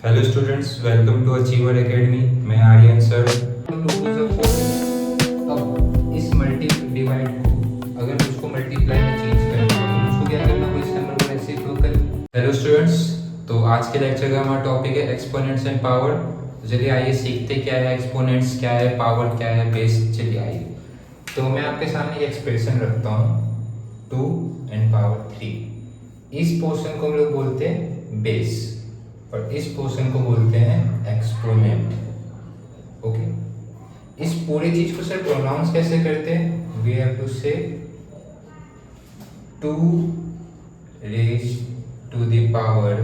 Hello students, welcome to achiever academy. मैं Aryan sir. अब इस मल्टी डिवाइड को अगर उसको मल्टीप्लाई में चेंज करना है तो उसको क्या करना है, इस नंबर को ऐसे फ्लो करें। हेलो स्टूडेंट्स, तो आज के लेक्चर का हमारा टॉपिक है एक्सपोनेंट्स एंड पावर। तो चलिए आइए सीखते क्या है एक्सपोनेंट्स, क्या है पावर, क्या है बेस। चलिए आइए, तो मैं आपके सामने एक एक्सप्रेशन रखता हूँ 2 एंड पावर 3। इस पोर्शन को हम लोग बोलते हैं बेस और इस पोर्शन को बोलते हैं एक्सपोनेंट। ओके, इस पूरी चीज को सर प्रोनाउंस कैसे करते हैं? वी हैव टू से 2 रेज टू द पावर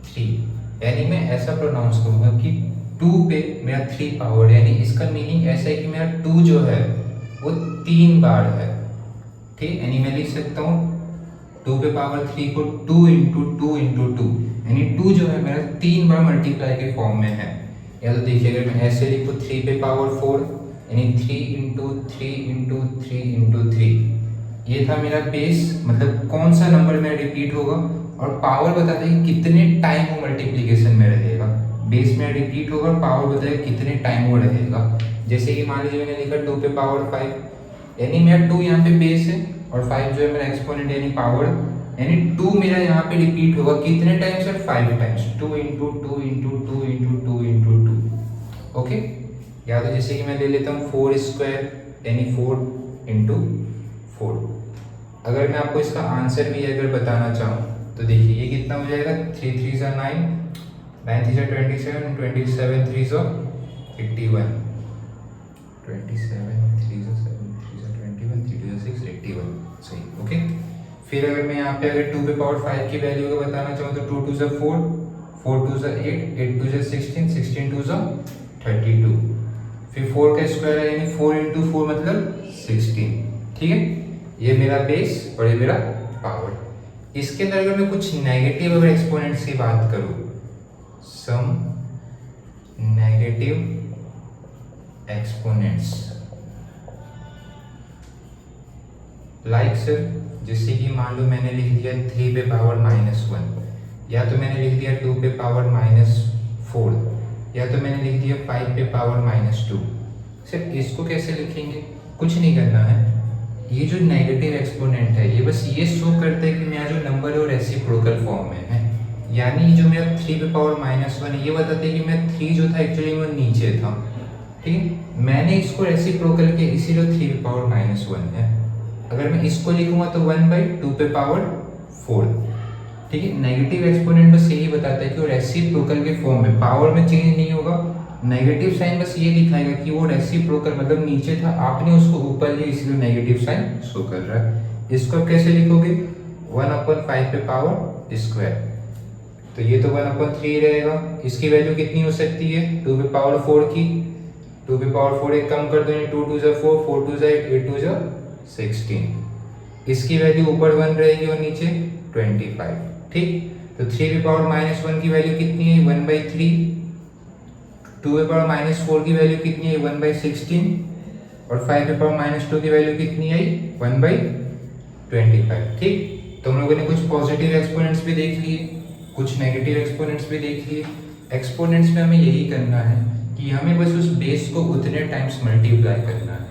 3। यानी मैं ऐसा प्रोनाउंस करूंगा कि 2 पे मेरा 3 पावर, यानी इसका मीनिंग ऐसा है कि मेरा 2 जो है वो 3 बार है। ठीक, यानी मैं लिख सकता हूँ 2 पे पावर 3 को 2 इंटू 2 इंटू 2, यानी 2 जो है मेरा 3 बार मल्टीप्लाई के फॉर्म में है। या तो देखिए, अगर मैं ऐसे लिखूँ 3 पे पावर 4, यानी 3 इंटू 3 इंटू 3 इंटू 3, ये था मेरा बेस, मतलब कौन सा नंबर मेरा रिपीट होगा। और पावर बताता है कि कितने टाइम वो मल्टीप्लीकेशन में रहेगा। बेस में रिपीट होगा, पावर बताएगा कितने टाइम वो रहेगा। जैसे कि मान लीजिए मैंने लिखा 2 पे पावर 5, यानी मेरा 2 यहाँ पे बेस है और 5 जो है मेरा एक्सपोनेंट यानी पावर, यानी 2 मेरा यहाँ पे रिपीट होगा कितने times sir? 5 times. 2 into 2 into 2 into 2 into 2। Okay, या तो जैसे कि मैं ले लेता हूँ 4 स्क्वायर, यानी 4 इंटू 4। अगर मैं आपको इसका आंसर भी अगर बताना चाहूँ तो देखिए ये कितना हो जाएगा। 3 3 9, 9 3 27, 27 3 81, 27 3 7 3 21, 3 2 6 81। सही, ओके। फिर अगर मैं यहाँ पे अगर 2 पे पावर 5 की वैल्यू को बताना चाहूँ तो 2 2 4, 4 2 8, 8 2 16, 16 2 32। फिर 4 का स्क्वायर है यानी 4 इंटू 4 मतलब 16। ठीक है, ये मेरा बेस और ये मेरा पावर। इसके अंदर अगर मैं कुछ नेगेटिव अगर एक्सपोनेंट्स की बात करूँ, some negative exponents like sir, जैसे कि मान लो मैंने लिख दिया 3 पे पावर -1, या तो मैंने लिख दिया 2 पे पावर -4, या तो मैंने लिख दिया 5 पे पावर -2। सर इसको कैसे लिखेंगे? कुछ नहीं करना है, ये जो नेगेटिव एक्सपोनेंट है ये बस ये शो करता है कि मेरा जो नंबर है वो रेसिप्रोकल फॉर्म में है। यानी जो मेरा 3 पे पावर -1 है ये बताते हैं कि मेरा 3 जो था एक्चुअली वो नीचे था। ठीक है, मैंने इसको रेसिप्रोकल किया इसीलिए 3 पे पावर -1 है। अगर मैं इसको लिखूंगा तो 1/2 पे पावर 4। ठीक है, नेगेटिव एक्सपोनेंट बस यही बताता है कि वो रेसिप्रोकल के फॉर्म में, पावर में चेंज नहीं होगा। नेगेटिव साइन बस ये दिखाएगा कि वो रेसिप्रोकल मतलब नीचे था, आपने उसको ऊपर लिया इसलिए नेगेटिव साइन शो कर रहा है। इसको कैसे लिखोगे? 1/5 पे पावर स्क्वायर, तो ये तो 1/3 रहेगा। इसकी वैल्यू कितनी हो सकती है? 2 पे पावर 4 की। 2 पे पावर 4 एक कम कर दो, 2 2 4, 4 2 8, 8 2 16। इसकी वैल्यू ऊपर 1 रहेगी और नीचे 25। ठीक, तो 3 पे पावर -1 की वैल्यू कितनी है? 1/3। 2 पे पावर -4 की वैल्यू कितनी है? 1/16। और 5 पे पावर -2 की वैल्यू कितनी आई? 1/25। ठीक, तो हम लोगों ने कुछ पॉजिटिव एक्सपोनेंट्स भी देख लिए, कुछ नेगेटिव एक्सपोनेंट्स भी देख लिए। एक्सपोनेंट्स में हमें यही करना है कि हमें बस उस बेस को उतने टाइम्स मल्टीप्लाई करना है।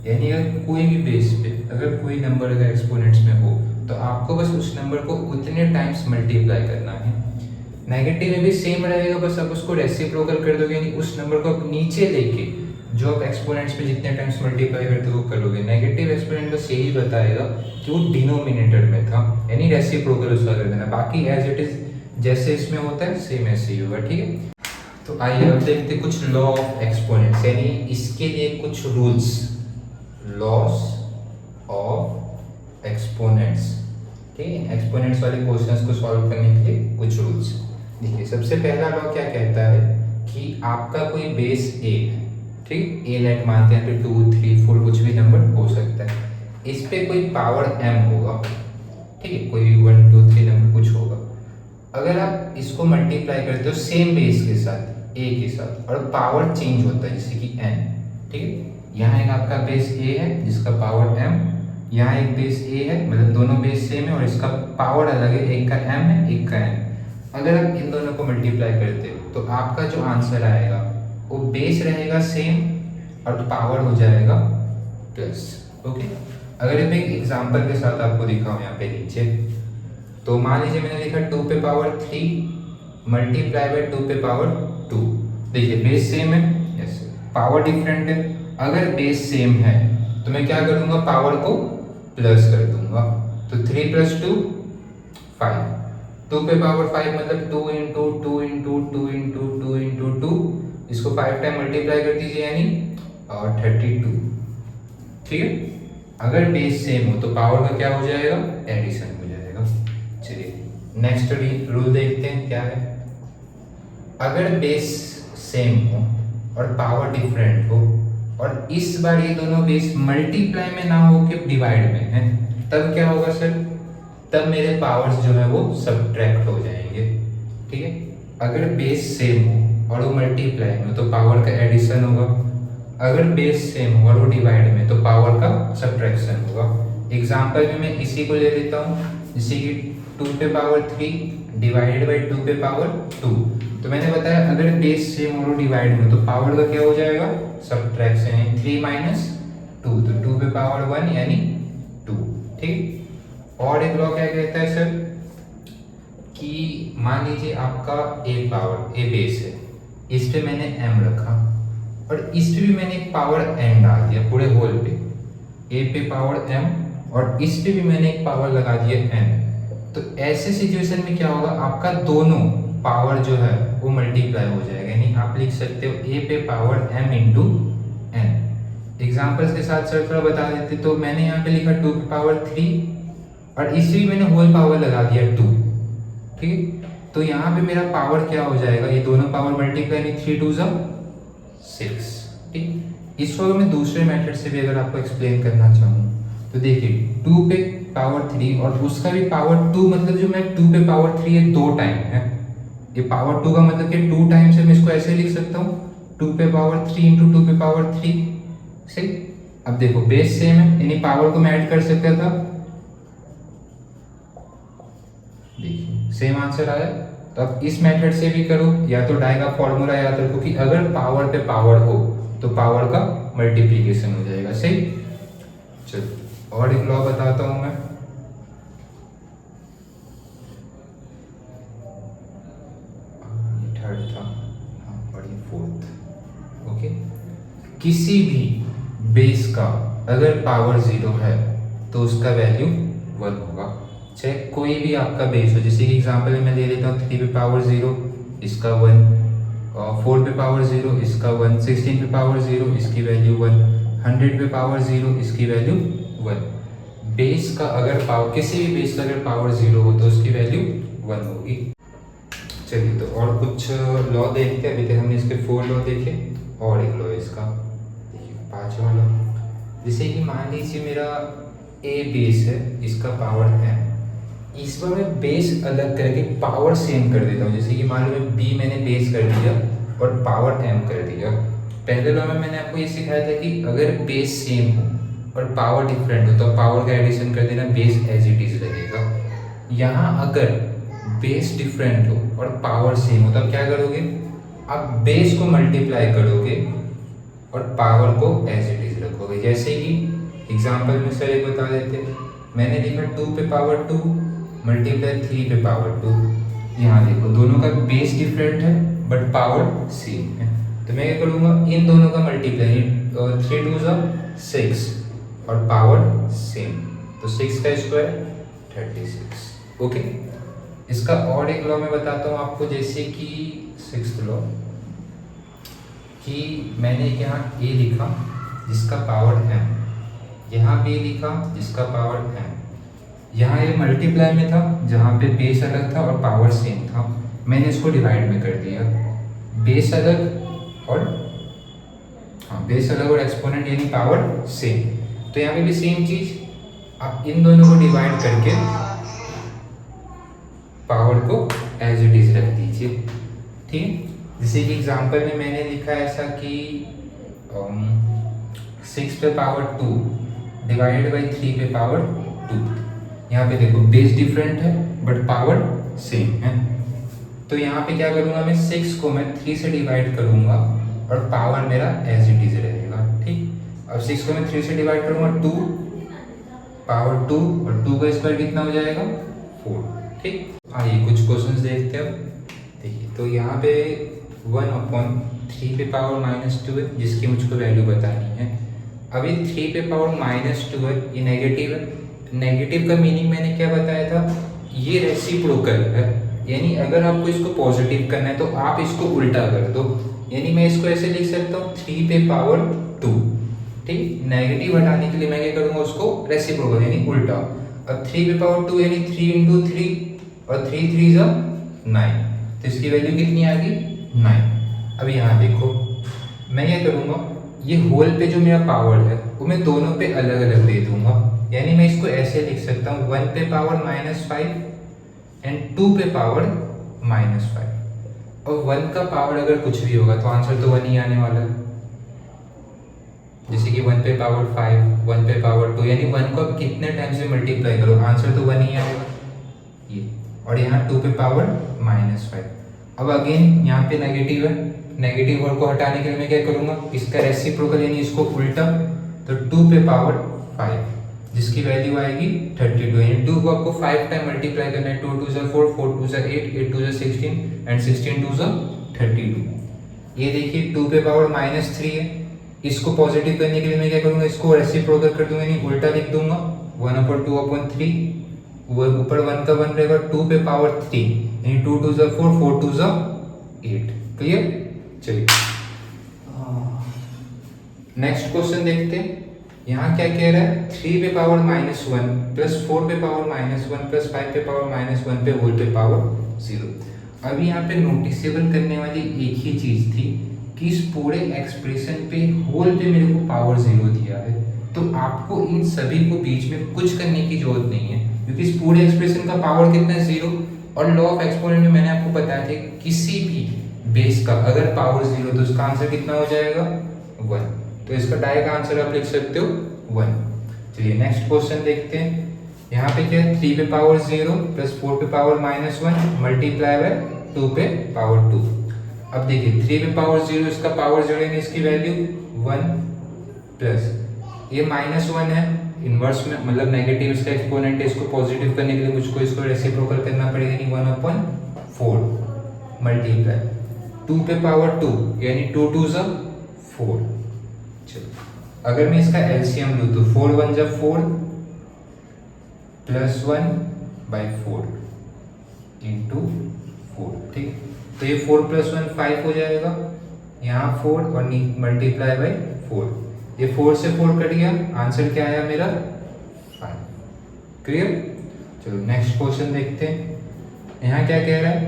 यानी अगर कोई भी बेस पे अगर कोई नंबर अगर एक्सपोनेंट्स में हो तो आपको बस उस नंबर को उतने टाइम्स मल्टीप्लाई करना है। नेगेटिव में भी सेम रहेगा, बस आप उसको रेसिप्रोकल कर दोगे, यानी उस नंबर को आप नीचे लेके जो आप एक्सपोनेंट्स पे जितने टाइम्स मल्टीप्लाई करते हो वो करोगे। नेगेटिव एक्सपोनेंट बस यही बताएगा कि वो डिनोमिनेटर में था, यानी रेसिप्रोकल उसका कर देना। बाकी एज इट इज जैसे इसमें होता है सेम ऐसे ही होगा। ठीक है, तो आइए अब देखते कुछ लॉ ऑफ एक्सपोनेंट्स, यानी इसके लिए कुछ रूल्स, लॉस ऑफ एक्सपोनेंट्स। ठीक है, एक्सपोनेंट्स वाले क्वेश्चंस को सॉल्व करने के लिए कुछ रूल्स। देखिए, सबसे पहला लॉ क्या कहता है कि आपका कोई बेस ए है। ठीक, ए लेट मानते हैं, तो 2 3 4 कुछ भी नंबर हो सकता है। इस पे कोई पावर m होगा। ठीक है, कोई 1 2 3 नंबर कुछ होगा। अगर आप इसको मल्टीप्लाई करते हो सेम बेस के साथ, ए के साथ, और पावर चेंज होता है जैसे कि n। ठीक है, यहाँ एक आपका बेस ए है जिसका पावर m, यहाँ एक बेस ए है, मतलब दोनों बेस सेम है और इसका पावर अलग है, एक का m है एक का n। अगर आप इन दोनों को मल्टीप्लाई करते हो तो आपका जो आंसर आएगा वो बेस रहेगा सेम और पावर हो जाएगा प्लस। ओके, अगर मैं एक एग्जांपल के साथ आपको दिखाऊं यहाँ पे नीचे, तो मान लीजिए मैंने लिखा 2 पे पावर 3 मल्टीप्लाई बाय 2 पे पावर 2। देखिए बेस सेम है, यस, पावर डिफरेंट है। अगर बेस सेम है तो मैं क्या करूंगा, पावर को प्लस कर दूंगा। तो 3 + 2 5, 2 पे पावर 5 मतलब 2 इंटू 2 इंटू 2 इंटू 2 इंटू 2, इसको 5 टाइम मल्टीप्लाई कर दीजिए यानी 32। ठीक है, अगर बेस सेम हो तो पावर का क्या हो जाएगा, एडिशन हो जाएगा। चलिए नेक्स्ट रूल देखते हैं क्या है। अगर बेस सेम हो और पावर डिफरेंट हो और इस बार ये दोनों बेस मल्टीप्लाई में ना हो के डिवाइड में है, तब क्या होगा सर, तब मेरे पावर्स जो है वो सब्ट्रैक्ट हो जाएंगे। ठीक है, अगर बेस सेम हो और वो मल्टीप्लाई में तो पावर का एडिशन होगा, अगर बेस सेम हो और वो डिवाइड में तो पावर का सब्ट्रैक्शन होगा। एग्जांपल में मैं इसी को ले लेता हूँ, जैसे कि 2 पे पावर 3 डिवाइडेड बाई 2 पे पावर 2। तो मैंने बताया अगर बेस सेम और डिवाइड में तो पावर का क्या हो जाएगा, सब्ट्रैक्शन है, 3 माइनस 2, तो 2 पे पावर 1 यानी 2। ठीक, और एक लॉ क्या कहता है सर कि मान लीजिए आपका ए बेस है, इस पे मैंने m रखा और इस पे भी मैंने एक पावर n डाल दिया पूरे होल पे, a पे पावर m और इस पे भी मैंने एक पावर लगा दिया n। तो ऐसे सिचुएशन में क्या होगा, आपका दोनों पावर जो है वो मल्टीप्लाई हो जाएगा, यानी आप लिख सकते हो a पे power m into n। Examples के साथ सर थोड़ा बता देते, तो मैंने यहाँ पे लिखा 2 पे पावर 3 और इसी भी मैंने होल पावर लगा दिया 2। ठीक है, तो यहाँ पे मेरा पावर क्या हो जाएगा, ये दोनों पावर मल्टीप्लाई नहीं, 3 2 6। ठीक, इसको अगर मैं दूसरे मेथड से भी अगर आपको एक्सप्लेन करना चाहूँ तो देखिए 2 पे पावर 3 और उसका भी पावर 2, मतलब जो मैं 2 पे पावर 3 ये 2 टाइम है, ये पावर 2 का मतलब कि 2 टाइम्स है, मैं इसको ऐसे लिख सकता हूँ 2 पे पावर 3 इंटू 2 पे पावर 3। सही, अब देखो बेस सेम है यानी पावर को मैं ऐड कर सकता था, देखिए सेम आंसर आया। तो अब इस मेथड से भी करो, या तो डाई का फॉर्मूला याद रखो कि अगर पावर पे पावर हो तो पावर का मल्टीप्लिकेशन हो जाएगा। सही, चलो और एक लॉ बताता हूं मैं। थर्ड था, हाँ, और ये फोर्थ। ओके, किसी भी बेस का अगर पावर 0 है तो उसका वैल्यू 1 होगा, चाहे कोई भी आपका बेस हो। जैसे कि एग्जांपल में मैं ले लेता हूँ 3 पे पावर 0 इसका 1, 4 पे पावर 0 इसका 1, 16 पे पावर 0 इसकी वैल्यू 1, 100 पे पावर 0 इसकी वैल्यू 1। बेस का अगर पावर, किसी भी बेस का अगर पावर 0 हो तो उसकी वैल्यू 1 होगी। चलिए तो और कुछ लॉ देखते हैं। अभी तक हमने इसके 4 लॉ देखे, और एक लॉ इसका देखिए 5वां लॉ। जैसे कि मान लीजिए मेरा ए बेस है, इसका पावर है, इस बार मैं बेस अलग करके पावर सेम कर देता हूँ। जैसे कि मान लो मैं बी मैंने बेस कर दिया और पावर एम कर दिया। पहले लॉ में मैंने आपको ये सिखाया था कि अगर बेस सेम हो और पावर डिफरेंट हो तो पावर का एडिशन कर देना, बेस एज इट इज लगेगा। यहाँ अगर बेस डिफरेंट हो और पावर सेम हो तब क्या करोगे, आप बेस को मल्टीप्लाई करोगे और पावर को एज इट इज रखोगे। जैसे कि एग्जाम्पल में सर एक बता देते, मैंने लिखा 2 पे पावर 2 मल्टीप्लाई 3 पे पावर 2। यहाँ देखो दोनों का बेस डिफरेंट है बट पावर सेम है, तो मैं क्या करूँगा, इन दोनों का मल्टीप्लाई, 3 2 6 और पावर सेम, तो 6 का स्क्वायर 36। ओके, इसका और एक लॉ मैं बताता हूँ आपको। जैसे कि 6th लॉ कि मैंने यहाँ ए लिखा जिसका पावर m, यहाँ b लिखा जिसका पावर m। यहाँ ये मल्टीप्लाई में था जहाँ पे बेस अलग था और पावर सेम था, मैंने इसको डिवाइड में कर दिया। बेस अलग और बेस अलग और एक्सपोनेंट यानी पावर सेम, तो यहाँ पे भी सेम चीज, आप इन दोनों को डिवाइड करके पावर को एज इट इज रख दीजिए। ठीक, जैसे कि एग्जांपल में मैंने लिखा ऐसा कि 6 पे पावर 2 डिवाइडेड बाई 3 पे पावर 2। यहाँ पे देखो बेस डिफरेंट है बट पावर सेम है, तो यहाँ पे क्या करूँगा मैं 6 को मैं 3 से डिवाइड करूँगा और पावर मेरा एज इट इज रहेगा। ठीक, अब 6 को मैं 3 से डिवाइड करूँगा 2 पावर 2 और 2 का स्क्वायर कितना हो जाएगा 4। ठीक, आइए कुछ क्वेश्चंस देखते हैं। देखिए तो यहाँ पे 1/3 पे पावर -2 है जिसकी मुझको वैल्यू बतानी है। अभी 3 पे पावर -2 है, ये नेगेटिव है। नेगेटिव का मीनिंग मैंने क्या बताया था, ये रेसिप्रोकल है, यानी अगर आपको इसको पॉजिटिव करना है तो आप इसको उल्टा कर दो, यानी मैं इसको ऐसे लिख सकता हूँ 3 पे पावर 2। ठीक, नेगेटिव हटाने के लिए मैं क्या करूँगा उसको रेसिप्रोकल यानी उल्टा। अब 3 पे पावर 2 यानी 3 इंटू 3 और 3 3 जा 9, तो इसकी वैल्यू कितनी आ गई 9। अब यहाँ देखो मैं क्या करूँगा, ये होल पे जो मेरा पावर है वो मैं दोनों पे अलग अलग दे दूंगा, यानी मैं इसको ऐसे लिख सकता हूँ 1 पे पावर -5 एंड 2 पे पावर -5। और 1 का पावर अगर कुछ भी होगा तो आंसर तो 1 ही आने वाला है, जैसे कि 1 पे पावर 5, 1 पे पावर 2, यानी 1 को अब कितने टाइम से मल्टीप्लाई करो आंसर तो 1 ही आएगा ये। और यहाँ 2 पे पावर -5। अब अगेन यहाँ पे नेगेटिव है, नेगेटिव वर्ड को हटाने के लिए मैं क्या करूँगा, इसका रेसिप्रोकल यानी इसको उल्टा, तो 2 पे पावर 5 जिसकी वैल्यू आएगी 32, यानी 2 को आपको 5 टाइम मल्टीप्लाई करना है। 2 2 जा 4, 4 2 जा 8, 8 2 जा 16 एंड 16 2 जा 32। ये देखिए 2 पे पावर -3 है, इसको पॉजिटिव करने के लिए मैं क्या करूँगा, इसको रेसिप्रोकल कर दूंगा यानी उल्टा लिख दूंगा 1/2/3, वो ऊपर 1 का 1 रहेगा, 2 पे पावर 3 यानी 2 2 जा 4, 4 2 जा 8। क्लियर, चलिए नेक्स्ट क्वेश्चन देखते हैं। यहाँ क्या कह रहा है, 3 पे पावर -1 प्लस 4 पे पावर -1 प्लस 5 पे पावर -1 पे होल पे पावर 0। अभी यहाँ पे नोटिसेबल करने वाली एक ही चीज थी कि इस पूरे एक्सप्रेशन पे होल पे मेरे को पावर 0 दिया है, तो आपको इन सभी को बीच में कुछ करने की जरूरत नहीं है क्योंकि इस पूरे एक्सप्रेशन का पावर कितना है 0। और लॉ ऑफ एक्सपोनेंट में मैंने आपको बताया था किसी भी बेस का अगर पावर 0 तो उसका आंसर कितना हो जाएगा 1, तो इसका डायरेक्ट आंसर आप लिख सकते हो 1। चलिए नेक्स्ट क्वेश्चन देखते हैं। यहाँ पे क्या है, 3 पे पावर 0 प्लस 4 पे पावर -1 मल्टीप्लाई बाय 2 पे पावर 2। अब देखिए 3 पे पावर 0 इसका पावर 0 यानी इसकी वैल्यू 1 प्लस ये -1 है इनवर्स में, मतलब नेगेटिव इसका एक्सपोनेंट है, इसको पॉजिटिव करने के लिए मुझको इसको रेसिप्रोकल करना पड़ेगा यानी 1/4 मल्टीप्लाई 2 पे पावर 2 यानी 2 2 जा 4। चलो अगर मैं इसका एलसीएम लूँ तो 4 1 जा 4 प्लस 1/4 इंटू 4। ठीक, तो ये 4 + 1 5 हो जाएगा, यहाँ 4 और मल्टीप्लाई बाई 4, ये 4 से 4 कट गया, आंसर क्या आया मेरा 5। क्लियर, चलो नेक्स्ट क्वेश्चन देखते हैं। यहाँ क्या कह रहा है,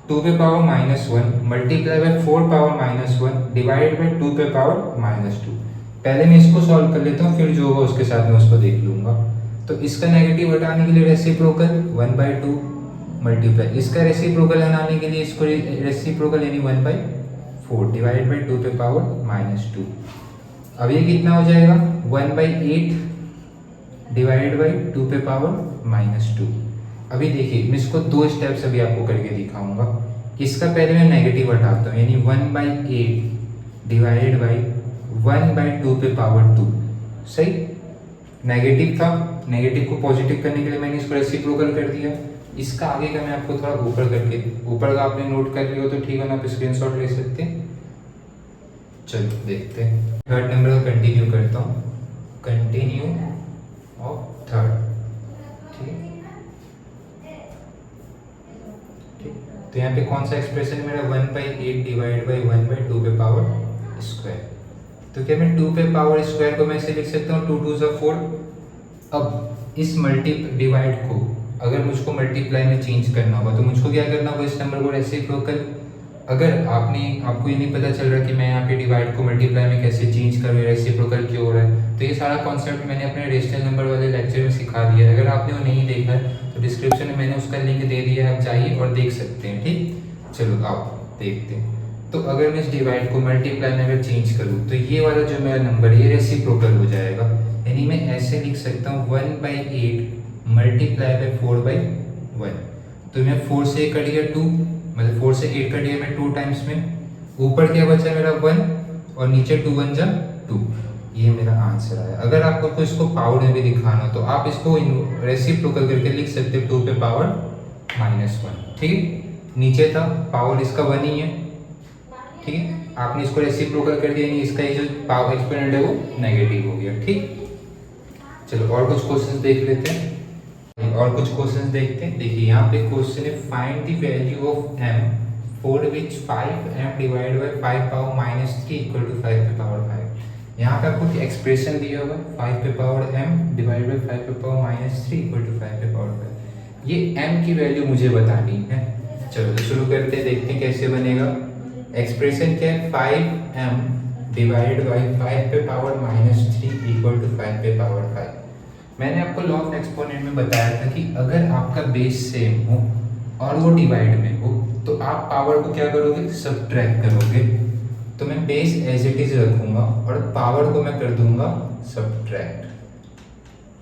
2 पे power -1 multiply by 4 power -1 divide by 2 पे पावर -2। पहले मैं इसको सॉल्व कर लेता हूँ, फिर जो होगा उसके साथ मैं उसको देख लूंगा। तो इसका नेगेटिव हटाने के लिए रेसिप्रोकल 1/2 मल्टीप्लाई, इसका रेसिप्रोकल हटाने के लिए इसको रेसिप्रोकल यानी 1/4 डिवाइड बाई 2 पे पावर -2। अब ये कितना हो जाएगा 1/8 डिवाइड बाई 2 पे पावर -2। अभी देखिए मैं इसको 2 स्टेप्स अभी आपको करके दिखाऊंगा। इसका पहले मैं नेगेटिव हटाता हूँ यानी 1/8 डिवाइडेड बाई 1/2 पे पावर 2। सही, नेगेटिव था, नेगेटिव को पॉजिटिव करने के लिए मैंने इसको रेसिप्रोकल कर दिया। इसका आगे का मैं आपको थोड़ा ऊपर करके, ऊपर का आपने नोट कर लिया हो तो ठीक है ना, आप स्क्रीनशॉट ले सकते हैं। चलो देखते हैं, थर्ड नंबर को कंटिन्यू करता हूँ, कंटिन्यू ऑफ थर्ड। ठीक, तो यहाँ पे कौन सा एक्सप्रेशन मेरा 1/8 डिवाइड बाई 1/2 पे पावर स्क्वायर। तो क्या मैं 2 पे पावर स्क्वायर को मैं ऐसे लिख सकता हूँ 2 2 जा 4। अब इस मल्टी डिवाइड को अगर मुझको मल्टीप्लाई में चेंज करना होगा तो मुझको क्या करना होगा, इस नंबर को रेसिप्रोकल। अगर आपको ये नहीं पता चल रहा कि मैं यहाँ पे डिवाइड को मल्टीप्लाई में कैसे चेंज करूँ, रेसिप्रोकल क्यों हो रहा है, तो ये सारा कॉन्सेप्ट मैंने अपने रेशनल नंबर वाले लेक्चर में सिखा दिया है। अगर आपने वो नहीं देखा है तो डिस्क्रिप्शन में मैंने उसका लिंक दे दिया है, आप जाइए और देख सकते हैं। ठीक, चलो आप देखते हैं। तो अगर मैं इस डिवाइड को मल्टीप्लाई में अगर चेंज करूँ तो ये वाला जो मेरा नंबर ये रेसिप्रोकल हो जाएगा, यानी यानी मैं ऐसे लिख सकता हूँ 1/8 मल्टीप्लाई बाई 4/1। तो मैं 4 से कट गया 2, मतलब 4 से 8 कट गया मैं 2 टाइम्स में, ऊपर क्या बचा मेरा 1 और नीचे 2 1 जा 2। ये मेरा आंसर आया। अगर आपको इसको पावर में भी दिखाना हो तो आप इसको रेसिप्रोकल करके लिख सकते हो 2 पे पावर -1। ठीक है, नीचे था पावर इसका 1 ही है। ठीक है, आपने इसको रेसिप्रोकल कर दिया, यानी इसका ये जो पावर एक्सपोनेंट है वो नेगेटिव हो गया। ठीक, चलो और कुछ क्वेश्चंस देख लेते हैं। और कुछ क्वेश्चंस देखते हैं। देखिए यहाँ पे क्वेश्चन है find the value of m for which 5m divide by 5 power -3 equal to 5 पे पावर 5। यहाँ पे आपको एक्सप्रेशन दिया होगा 5 पे पावर m डिवाइड बाय 5 पे पावर -3 इक्वल टू 5 पे पावर 5। ये m की वैल्यू मुझे बतानी है। चलो तो शुरू करते हैं, देखते हैं कैसे बनेगा। एक्सप्रेशन क्या है, 5m डिवाइड बाय 5 पे पावर -3 इक्वल टू 5 पे पावर 5। मैंने आपको लॉ ऑफ एक्सपोनेंट में बताया था कि अगर आपका बेस सेम हो और वो डिवाइड में हो तो आप पावर को क्या करोगे, सब्ट्रैक्ट करोगे। तो मैं बेस एज इट इज रखूंगा और पावर को मैं कर दूंगा सब्ट्रैक्ट।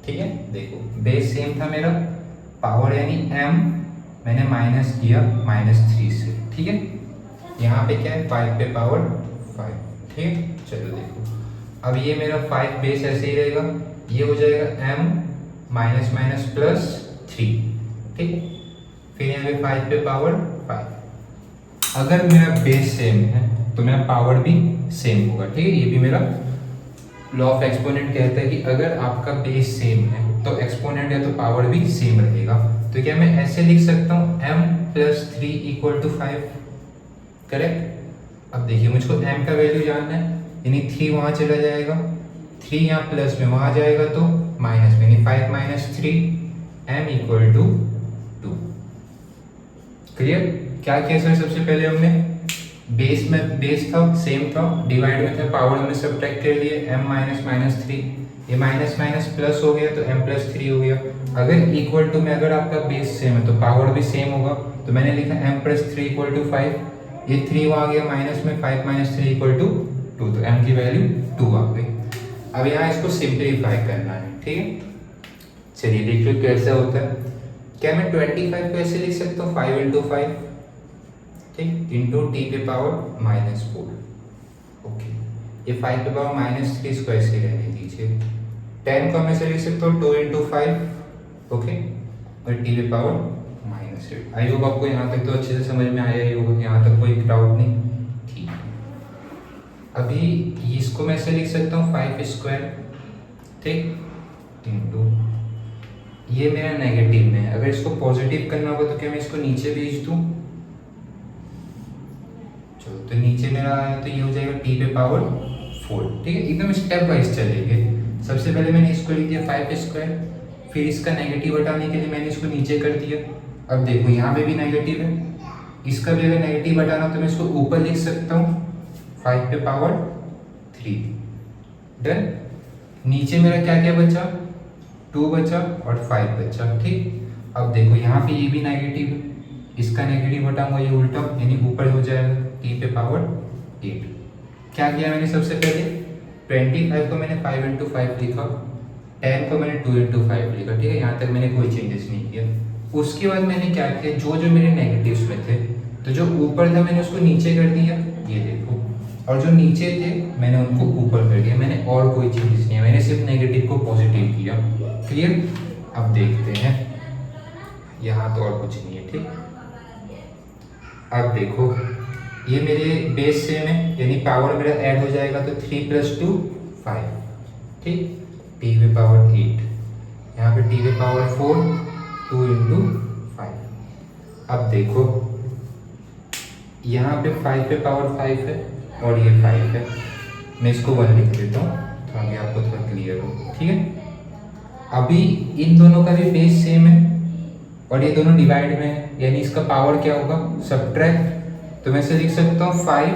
ठीक है, देखो बेस सेम था मेरा, पावर यानी m मैंने माइनस किया -3 से। ठीक है, यहाँ पे क्या है 5 पे पावर 5। ठीक है, चलो देखो अब ये मेरा 5 बेस ऐसे ही रहेगा, ये हो जाएगा m माइनस माइनस प्लस 3। ठीक है, फिर यहाँ पे 5 पे पावर 5। अगर मेरा बेस सेम है तो मेरा पावर भी सेम होगा। ठीक है, ये भी मेरा लॉ ऑफ एक्सपोनेंट कहता है कि अगर आपका बेस सेम है तो एक्सपोनेंट है तो पावर भी सेम रहेगा। तो क्या मैं ऐसे लिख सकता हूँ m plus 3 equal to 5, correct. अब देखिए मुझको m का वैल्यू जानना है, यानी 3 वहाँ चला जाएगा, 3 यहाँ प्लस में वहाँ जाएगा तो माइनस में, यानी 5 minus 3 m equal to 2। Clear, क्या किया सर, सबसे पहले हमने बेस में बेस था सेम था, डिवाइड में था, पावर में सब्ट्रैक्ट कर लिए, m माइनस माइनस 3, ये माइनस माइनस प्लस हो गया तो m प्लस 3 हो गया। अगर इक्वल टू में अगर आपका बेस सेम है तो पावर भी सेम होगा, तो मैंने लिखा m प्लस 3 इक्वल टू 5, ये 3 वहाँ गया माइनस में, 5 माइनस 3 इक्वल टू 2, तो m की वैल्यू 2 आ गई। अब यहाँ इसको सिंप्लीफाई करना है। ठीक है, चलिए देखिए कैसा होता है। क्या मैं 25 को ऐसे लिख सकता हूँ 5 इंटू 5, ठीक, इंटू टी पे पावर -4। ओके, ये 5 पे पावर -3 इसको ऐसे रहने दीजिए। 10 को मैं ऐसे लिख सकता हूँ 2 इंटू 5, ओके, और टी पे पावर -8। आई होप आपको यहाँ तक तो अच्छे से समझ में आया ही होगा, यहाँ तक कोई डाउट नहीं। ठीक, अभी इसको मैं ऐसे लिख सकता हूँ 5 स्क्वायर, ठीक, इंटू ये मेरा नेगेटिव में है, अगर इसको पॉजिटिव करना होगा तो क्या मैं इसको नीचे भेज दूँ। चलो तो नीचे मेरा आया तो ये हो जाएगा टी पे पावर 4। ठीक है, एकदम स्टेप वाइज चलेंगे। सबसे पहले मैंने इसको लिख दिया 5 स्क्वायर, फिर इसका नेगेटिव हटाने के लिए मैंने इसको नीचे कर दिया। अब देखो यहाँ पे भी नेगेटिव है, इसका भी अगर नेगेटिव हटाना तो मैं इसको ऊपर लिख सकता हूँ 5 पे पावर 3। डन, नीचे मेरा क्या क्या बचा, 2 बचा और 5 बचा। ठीक, अब देखो यहाँ पे ये भी नेगेटिव है, इसका नेगेटिव हटाऊंगा ये उल्टा, यानी ऊपर हो जाएगा टी पे पावर 8। क्या किया मैंने, सबसे पहले 25 को मैंने 5 इंटू 5 लिखा, 10 को मैंने 2 इंटू 5 लिखा। ठीक है, यहाँ तक मैंने कोई चेंजेस नहीं किया। उसके बाद मैंने क्या किया, जो जो मेरे नेगेटिव्स में थे तो जो ऊपर था मैंने उसको नीचे कर दिया, ये देखो, और जो नीचे थे मैंने उनको ऊपर कर दिया। मैंने और कोई चेंजेस नहीं है, मैंने सिर्फ नेगेटिव को पॉजिटिव किया। क्लियर, अब देखते हैं, यहाँ तो और कुछ नहीं है। ठीक, अब देखो ये मेरे बेस सेम है, यानी पावर मेरा ऐड हो जाएगा तो 3 + 2 5। ठीक, टी पे पावर 8, यहाँ पे टी पे पावर 4, 2 इंटू 5। अब देखो यहाँ पे 5 पे पावर 5 है और ये 5 है, मैं इसको 1 लिख देता हूँ ताकि आपको थोड़ा क्लियर हो। ठीक है, अभी इन दोनों का भी बेस सेम है और ये दोनों डिवाइड में है, यानी इसका पावर क्या होगा, सब्ट्रैक्ट। तो मैं इसे लिख सकता हूँ 5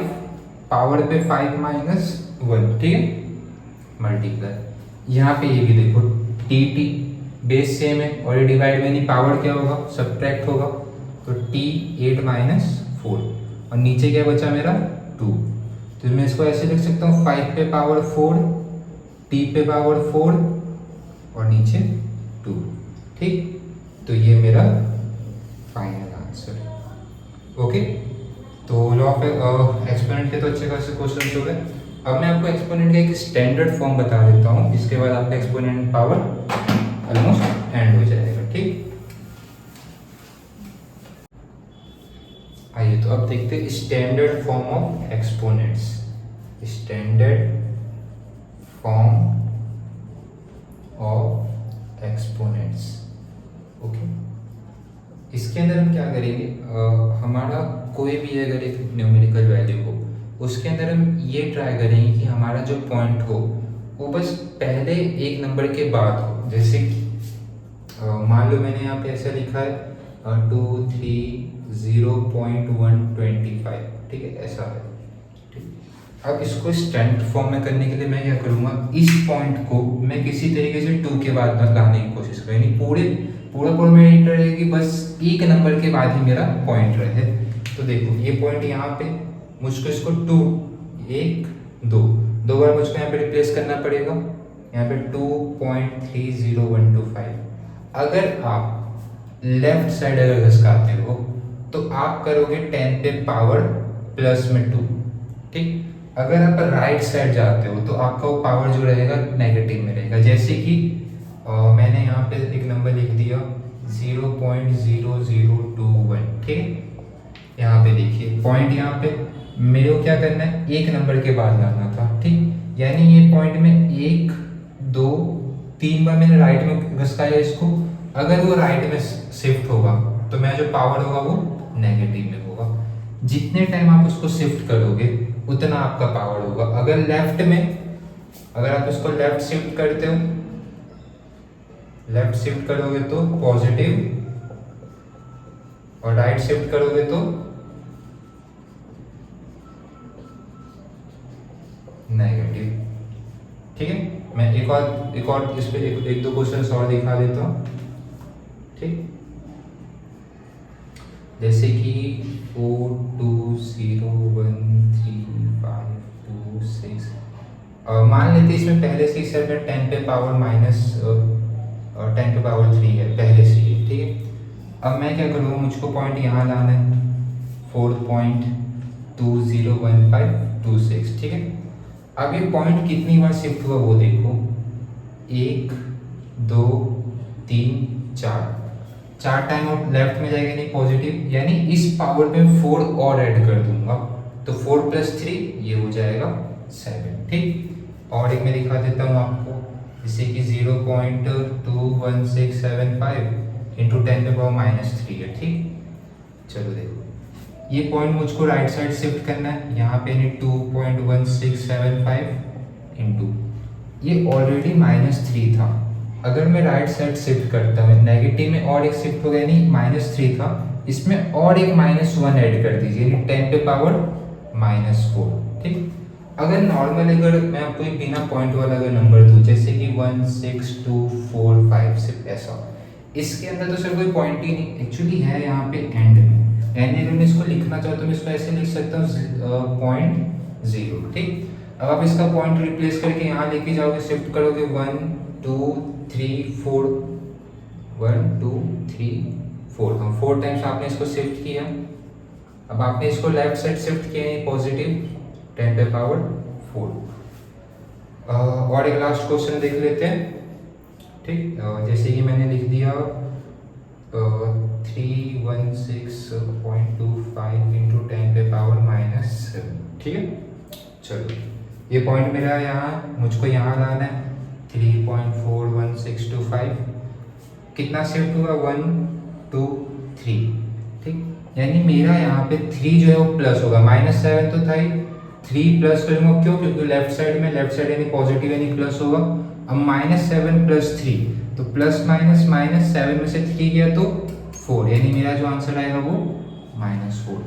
पावर पे 5 माइनस 1। ठीक है, मल्टीप्लाई, यहाँ पे ये भी देखो टी बेस सेम है और ये डिवाइड में, यानी पावर क्या होगा, सब्ट्रैक्ट होगा, तो टी 8 माइनस 4 और नीचे क्या बचा मेरा 2। तो मैं इसको ऐसे लिख सकता हूँ 5 पे पावर 4 टी पे पावर 4 और नीचे 2। ठीक, तो ये मेरा फाइनल आंसर। ओके, तो लॉ ऑफ एक्सपोनेंट के तो अच्छे खासे क्वेश्चन हो गए। अब मैं आपको एक्सपोनेंट का एक स्टैंडर्ड फॉर्म बता देता हूँ, जिसके बाद आपका एक्सपोनेंट पावर ऑलमोस्ट एंड हो जाएगा। ठीक, आइए तो अब देखते हैं standard form of exponents. Standard form of exponents. Okay, इसके अंदर हम क्या करेंगे, हमारा कोई भी अगर एक न्यूमेरिकल वैल्यू हो, उसके अंदर हम ये ट्राई करेंगे कि हमारा जो पॉइंट हो वो बस पहले एक नंबर के बाद हो। जैसे कि मान लो मैंने यहाँ पे ऐसा लिखा है 2 3 0.125, ठीक है, ऐसा है। ठीक, अब इसको स्टैंडर्ड फॉर्म में करने के लिए मैं क्या करूँगा, इस पॉइंट को मैं किसी तरीके से 2 के बाद लाने की कोशिश करूँ, यानी पूरा पॉइंट रहेगी बस एक नंबर के बाद ही मेरा पॉइंट रहे। तो देखो ये पॉइंट यहाँ पे मुझको इसको 2 1 2 बार मुझको यहाँ पे रिप्लेस करना पड़ेगा, यहाँ पे 2.30125। अगर आप लेफ्ट साइड अगर घसकाते हो तो आप करोगे 10 पे पावर प्लस में 2। ठीक, अगर आप राइट साइड जाते हो तो आपका वो पावर जो रहेगा नेगेटिव में रहेगा। जैसे कि मैंने यहाँ पे एक नंबर लिख दिया 0.0021। ठीक है, यहाँ पे देखिए पॉइंट, यहाँ पे मेरे को क्या करना है, एक नंबर के बाद लाना था। ठीक, यानी ये पॉइंट में 1 2 3 बार मैंने राइट में घसकाया इसको। अगर वो राइट में शिफ्ट होगा तो मेरा जो पावर होगा वो नेगेटिव में होगा। जितने टाइम आप उसको शिफ्ट करोगे उतना आपका पावर होगा। अगर लेफ्ट में, अगर आप इसको लेफ्ट शिफ्ट करते हो, लेफ्ट शिफ्ट करोगे तो पॉजिटिव, और राइट शिफ्ट करोगे तो नेगेटिव। ठीक है, मैं एक और इस पे एक दो क्वेश्चन और दिखा देता हूँ। ठीक, जैसे कि 4201352 मान लेते इसमें पहले से इस में 10 पे पावर माइनस 10 पे पावर 3 है पहले से ही। ठीक है, अब मैं क्या करूँगा, मुझको पॉइंट यहाँ लाना है 4.201526। ठीक है, अब ये पॉइंट कितनी बार शिफ्ट हुआ वो देखो, 1 2 3 4 टाइम और लेफ्ट में जाएगा नहीं पॉजिटिव, यानी इस पावर में 4 और ऐड कर दूंगा तो 4 + 3 ये हो जाएगा 7। ठीक, और एक मैं दिखा देता हूँ आपको, जैसे कि 0.21675 इंटू 10 पे पावर -3 है। ठीक, चलो देखो ये पॉइंट मुझको राइट साइड शिफ्ट करना है, यहाँ पे 2.1675 इंटू ये ऑलरेडी -3 था। अगर मैं राइट साइड शिफ्ट करता हूँ, नेगेटिव में और एक शिफ्ट हो गया, नहीं -3 था, इसमें और एक -1 ऐड कर दीजिए, यानी 10 पे पावर -4। ठीक, अगर नॉर्मल, अगर मैं आपको एक बिना पॉइंट वाला अगर नंबर दूँ, जैसे कि 16245 सिर्फ ऐसा, इसके अंदर तो सिर्फ कोई पॉइंट ही नहीं, एक्चुअली है यहाँ पे एंड में। एंड अगर मैं इसको लिखना चाहूँ तो मैं इसको ऐसे लिख सकता हूँ 0.0। ठीक, अब आप इसका पॉइंट रिप्लेस करके यहाँ लेके जाओगे, शिफ्ट करोगे 1 2 3 4 1 2 3 4, हाँ 4 टाइम्स आपने इसको शिफ्ट किया। अब आपने इसको लेफ्ट साइड शिफ्ट किया है पॉजिटिव 10 पे पावर 4। और एक लास्ट क्वेश्चन देख लेते हैं। ठीक, जैसे कि मैंने लिख दिया 316.25 इंटू 10 पे पावर -7। ठीक है, चलो ये पॉइंट मेरा यहाँ, मुझको यहाँ लाना है 3.41625। कितना शिफ्ट हुआ, 1 2 3। ठीक, यानी मेरा यहाँ पे 3 जो है वो प्लस होगा, -7 तो था ही, 3 प्लस करूँगा, क्यों, क्योंकि लेफ्ट साइड यानी पॉजिटिव यानी प्लस होगा। अब -7 + 3 तो प्लस माइनस -7 में से 3 गया तो 4, यानी मेरा जो आंसर आएगा वो -4।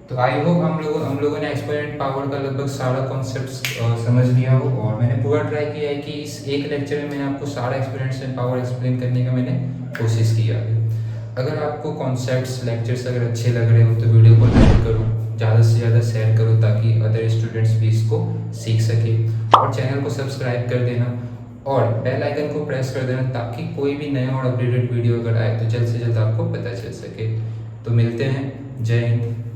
तो आई होप हम लोगों ने एक्सपोनेंट पावर का लगभग सारा कॉन्सेप्ट समझ लिया हो, और मैंने पूरा ट्राई किया है कि इस एक लेक्चर में मैंने आपको सारा एक्सपोनेंट्स एंड पावर एक्सप्लेन करने का मैंने कोशिश किया है। अगर आपको कॉन्सेप्ट्स लेक्चर्स अगर अच्छे लग रहे हो तो वीडियो को लाइक करो, ज़्यादा से ज़्यादा शेयर करो ताकि अदर स्टूडेंट्स भी इसको सीख सके, और चैनल को सब्सक्राइब कर देना। और बेल आइकन को प्रेस कर देना ताकि कोई भी नया और अपडेटेड वीडियो अगर आए तो जल्द से जल्द आपको पता चल सके। तो मिलते हैं। जय हिंद।